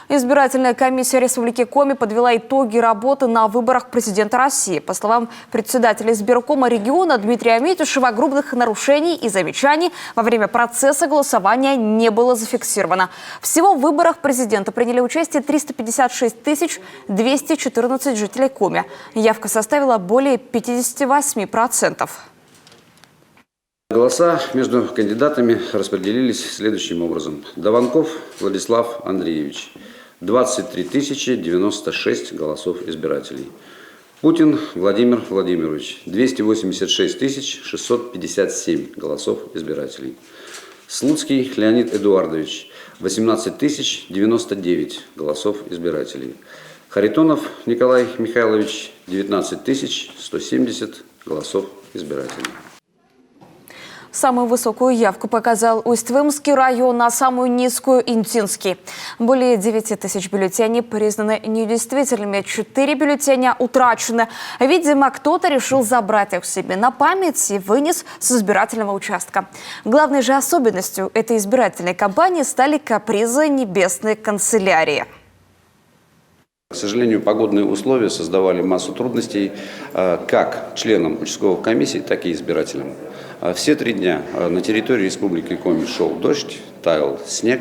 Избирательная комиссия Республики Коми подвела итоги работы на выборах президента России. По словам председателя избиркома региона Дмитрия Митюшева, грубых нарушений и замечаний во время процесса голосования не было зафиксировано. Всего в выборах президента приняли участие 356 214 жителей Коми. Явка составила более 58%. Голоса между кандидатами распределились следующим образом. Даванков Владислав Андреевич. 23 096 голосов избирателей. Путин Владимир Владимирович. 286 657 голосов избирателей. Слуцкий Леонид Эдуардович. 18 099 голосов избирателей. Харитонов Николай Михайлович. 19 170 голосов избирателей. Самую высокую явку показал Усть-Вымский район, а самую низкую – Интинский. Более 9 тысяч бюллетеней признаны недействительными, 4 бюллетеня утрачены. Видимо, кто-то решил забрать их себе на память и вынес с избирательного участка. Главной же особенностью этой избирательной кампании стали капризы небесной канцелярии. К сожалению, погодные условия создавали массу трудностей как членам участковых комиссий, так и избирателям. Все 3 дня на территории Республики Коми шел дождь, таял снег.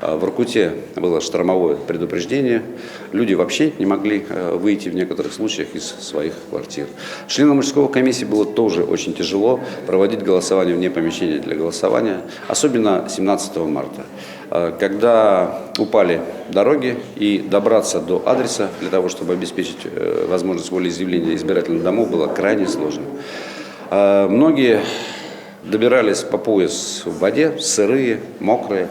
В Воркуте было штормовое предупреждение. Люди вообще не могли выйти в некоторых случаях из своих квартир. Членам участковых комиссий было тоже очень тяжело проводить голосование вне помещения для голосования, особенно 17 марта, когда упали дороги, и добраться до адреса для того, чтобы обеспечить возможность волеизъявления избирательных домов, было крайне сложно. Многие добирались по пояс в воде, сырые, мокрые.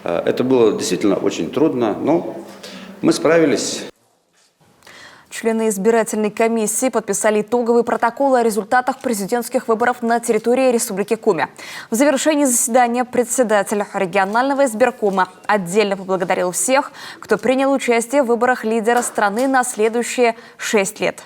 Это было действительно очень трудно, но мы справились. Члены избирательной комиссии подписали итоговые протоколы о результатах президентских выборов на территории Республики Коми. В завершении заседания председатель регионального избиркома отдельно поблагодарил всех, кто принял участие в выборах лидера страны на следующие 6 лет.